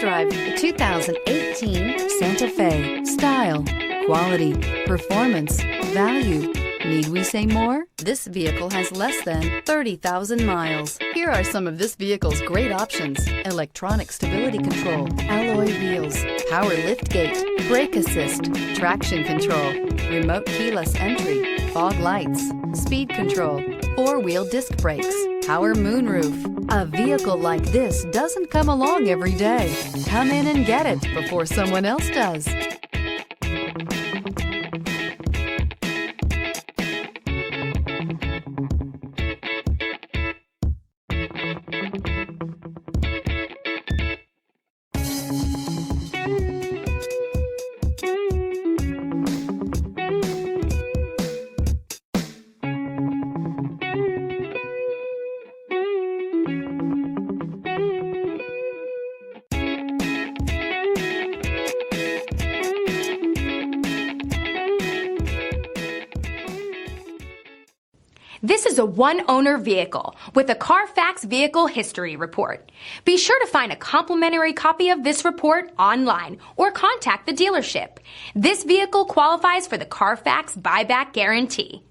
drive the 2018 Santa Fe. Style, quality, performance, value. Need we say more? This vehicle has less than 30,000 miles. Here are some of this vehicle's great options: electronic stability control, alloy wheels, power liftgate, brake assist, traction control, remote keyless entry, fog lights, speed control, four-wheel disc brakes, power moonroof. A vehicle like this doesn't come along every day. Come in and get it before someone else does. This is a one-owner vehicle with a CARFAX Vehicle History Report. Be sure to find a complimentary copy of this report online or contact the dealership. This vehicle qualifies for the CARFAX Buyback Guarantee.